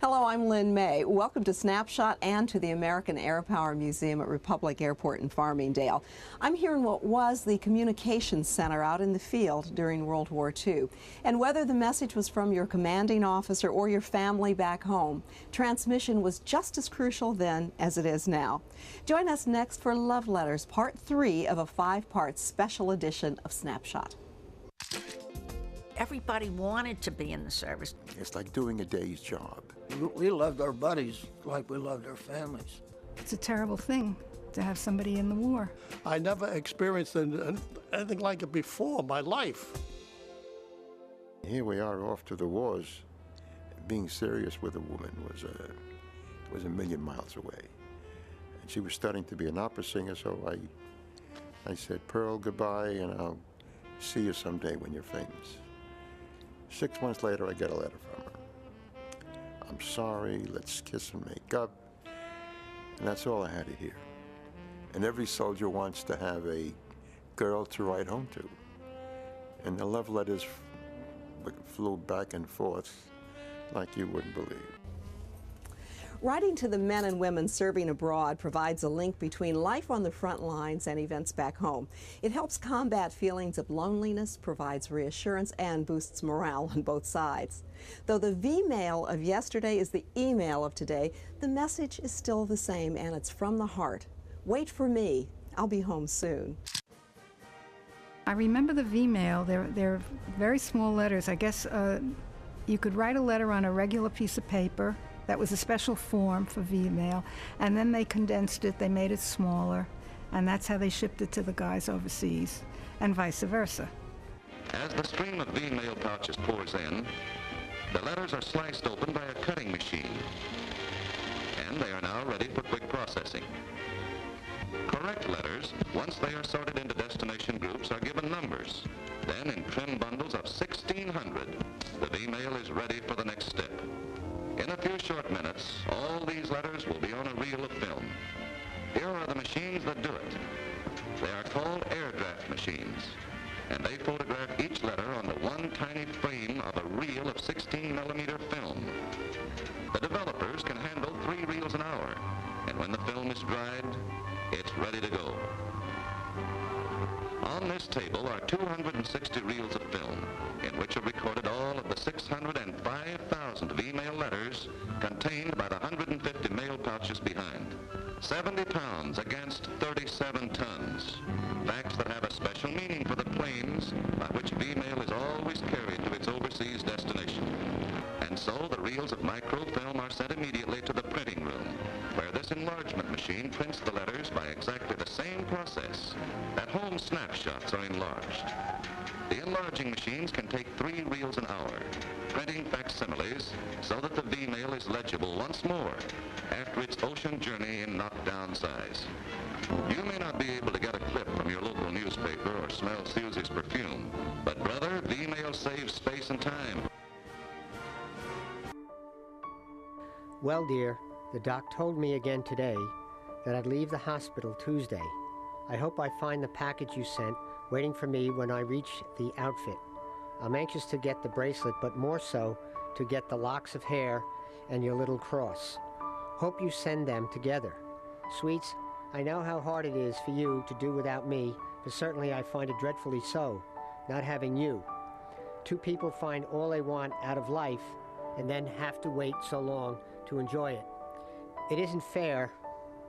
Hello, I'm Lynn May. Welcome to Snapshot and to the American Air Power Museum at Republic Airport in Farmingdale. I'm here in what was the communications center out in the field during World War II. And whether the message was from your commanding officer or your family back home, transmission was just as crucial then as it is now. Join us next for Love Letters, Part 3 of a 5-part special edition of Snapshot. Everybody wanted to be in the service. It's like doing a day's job. We loved our buddies like we loved our families. It's a terrible thing to have somebody in the war. I never experienced anything like it before in my life. Here we are off to the wars. Being serious with a woman was a million miles away. And she was studying to be an opera singer, so I said, Pearl, goodbye, and I'll see you someday when you're famous. 6 months later, I get a letter from her. I'm sorry, let's kiss and make up. And that's all I had to hear. And every soldier wants to have a girl to write home to. And the love letters flew back and forth like you wouldn't believe. Writing to the men and women serving abroad provides a link between life on the front lines and events back home. It helps combat feelings of loneliness, provides reassurance, and boosts morale on both sides. Though the V-mail of yesterday is the email of today, the message is still the same, and it's from the heart. Wait for me. I'll be home soon. I remember the V-mail. They're very small letters. I guess you could write a letter on a regular piece of paper. That was a special form for V-mail, and then they condensed it, they made it smaller, and that's how they shipped it to the guys overseas, and vice versa. As the stream of V-mail pouches pours in, the letters are sliced open by a cutting machine, and they are now ready for quick processing. Correct letters, once they are sorted into destination groups, are given numbers. Then, in trim bundles of 1,600, the V-mail is ready for the next step. In a few short minutes, all these letters will be on a reel of film. Here are the machines that do it. They are called air draft machines, and they photograph each letter on the one tiny frame of a reel of 16mm film. The developers can handle 3 reels an hour, and when the film is dried, it's ready to go. On this table are 260 reels of film, in which are recorded all of the 605,000 V-mail letters contained by the 150 mail pouches behind. 70 pounds against 37 tons. Facts that have a special meaning for the planes by which V-mail is always carried to its overseas destination. And so the reels of microfilm are sent immediately to the printing room, where this enlargement machine prints the letters by exactly the same process. At home, snapshots are enlarged. The enlarging machines can take 3 reels an hour, printing facsimiles so that the V-mail is legible once more after its ocean journey in knockdown size. You may not be able to get a clip from your local newspaper or smell Susie's perfume, but brother, V-mail saves space and time. Well, dear, the doc told me again today that I'd leave the hospital Tuesday. I hope I find the package you sent waiting for me when I reach the outfit. I'm anxious to get the bracelet, but more so to get the locks of hair and your little cross. Hope you send them together. Sweets, I know how hard it is for you to do without me, but certainly I find it dreadfully so, not having you. 2 people find all they want out of life and then have to wait so long to enjoy it. It isn't fair,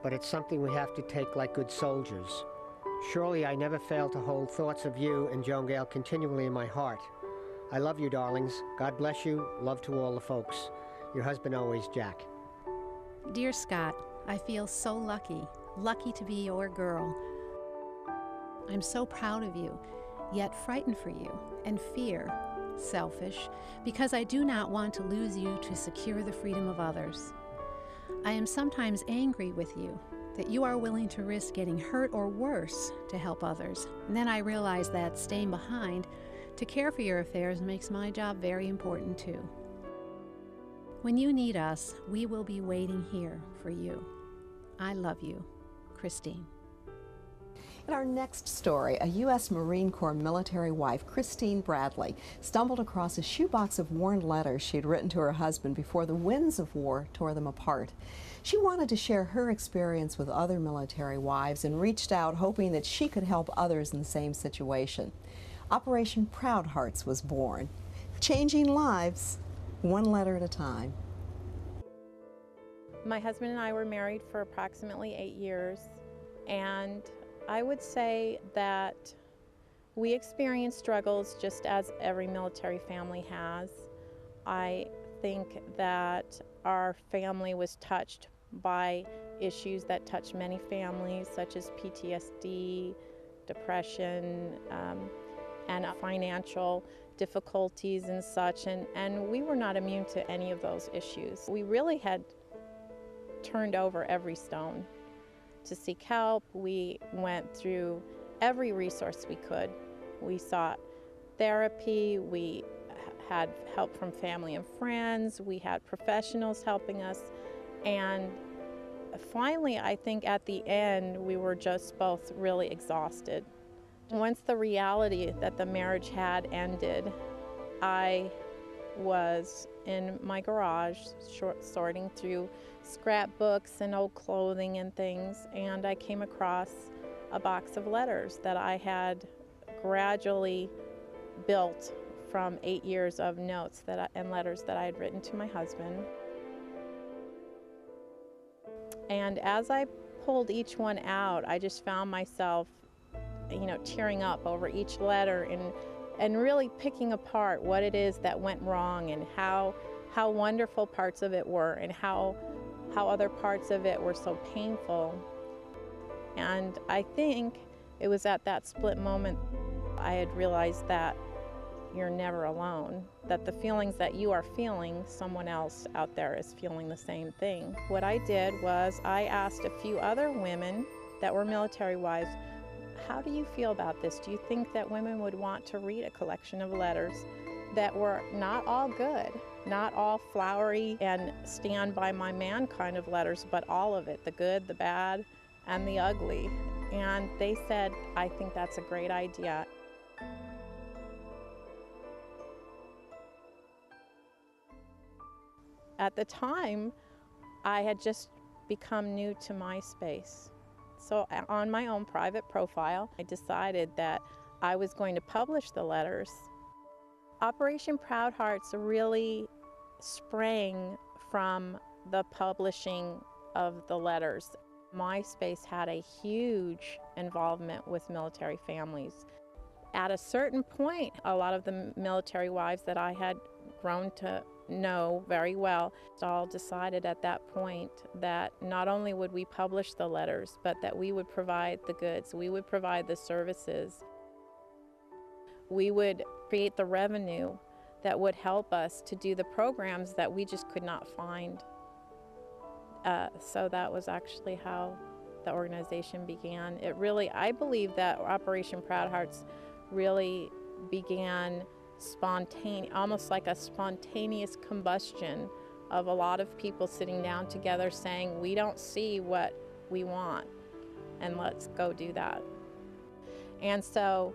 but it's something we have to take like good soldiers. Surely I never fail to hold thoughts of you and Joan Gale continually in my heart. I love you, darlings. God bless you. Love to all the folks. Your husband always, Jack. Dear Scott, I feel so lucky to be your girl. I'm so proud of you, yet frightened for you, and fear, selfish, because I do not want to lose you to secure the freedom of others. I am sometimes angry with you, that you are willing to risk getting hurt or worse to help others. And then I realize that staying behind to care for your affairs makes my job very important too. When you need us, we will be waiting here for you. I love you, Christine. In our next story, a U.S. Marine Corps military wife, Christine Bradley, stumbled across a shoebox of worn letters she had written to her husband before the winds of war tore them apart. She wanted to share her experience with other military wives and reached out hoping that she could help others in the same situation. Operation Proud Hearts was born, changing lives one letter at a time. My husband and I were married for approximately 8 years, and I would say that we experienced struggles just as every military family has. I think that our family was touched by issues that touch many families, such as PTSD, depression, and financial difficulties and such, and we were not immune to any of those issues. We really had turned over every stone to seek help. We went through every resource we could. We sought therapy, we had help from family and friends, we had professionals helping us, and finally, I think at the end, we were just both really exhausted. Once the reality that the marriage had ended, I was in my garage sorting through scrapbooks and old clothing and things, and I came across a box of letters that I had gradually built from 8 years of notes and letters that I had written to my husband. And as I pulled each one out, I just found myself, tearing up over each letter and really picking apart what it is that went wrong and how wonderful parts of it were and how other parts of it were so painful. And I think it was at that split moment I had realized that you're never alone, that the feelings that you are feeling, someone else out there is feeling the same thing. What I did was I asked a few other women that were military wives, how do you feel about this? Do you think that women would want to read a collection of letters that were not all good, not all flowery and stand by my man kind of letters, but all of it, the good, the bad, and the ugly? And they said, I think that's a great idea. At the time, I had just become new to MySpace. So on my own private profile, I decided that I was going to publish the letters. Operation Proud Hearts really sprang from the publishing of the letters. MySpace had a huge involvement with military families. At a certain point, a lot of the military wives that I had grown to know very well all decided at that point that not only would we publish the letters, but that we would provide the goods, we would provide the services. We would create the revenue that would help us to do the programs that we just could not find. So that was actually how the organization began. It really, I believe that Operation Proud Hearts really began spontaneous, almost like a spontaneous combustion of a lot of people sitting down together saying, we don't see what we want, and let's go do that. And so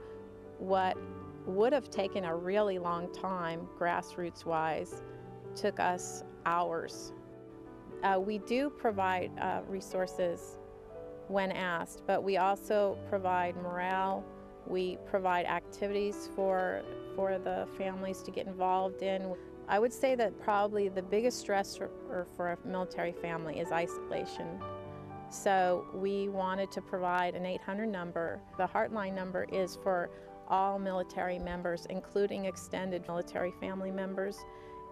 what would have taken a really long time, grassroots-wise, took us hours. We do provide resources when asked, but we also provide morale. We provide activities for the families to get involved in. I would say that probably the biggest stressor for a military family is isolation. So we wanted to provide an 800 number. The Heartline number is for all military members, including extended military family members.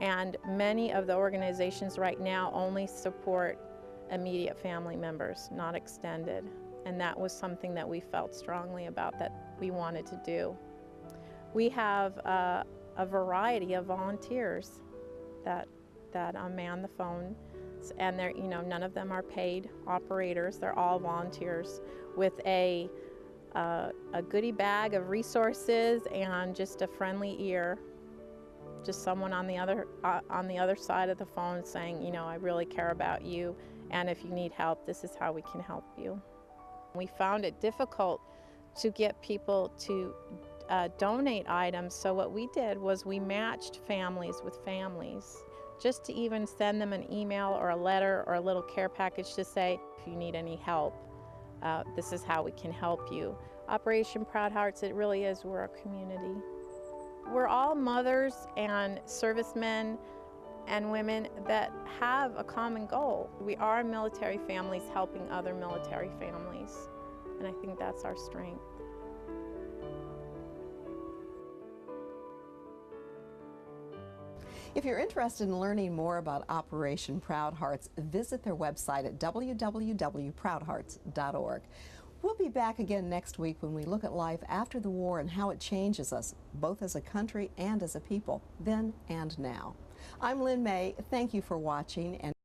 And many of the organizations right now only support immediate family members, not extended. And that was something that we felt strongly about that we wanted to do. We have a variety of volunteers that man the phone, and they're, none of them are paid operators. They're all volunteers with a goodie bag of resources and just a friendly ear. Just someone on the other side of the phone saying, I really care about you, and if you need help, this is how we can help you. We found it difficult to get people to donate items. So what we did was we matched families with families, just to even send them an email or a letter or a little care package to say, if you need any help, this is how we can help you. Operation Proud Hearts, it really is, we're a community. We're all mothers and servicemen and women that have a common goal. We are military families helping other military families, and I think that's our strength. If you're interested in learning more about Operation Proud Hearts, visit their website at www.proudhearts.org. We'll be back again next week when we look at life after the war and how it changes us, both as a country and as a people, then and now. I'm Lynn May. Thank you for watching. And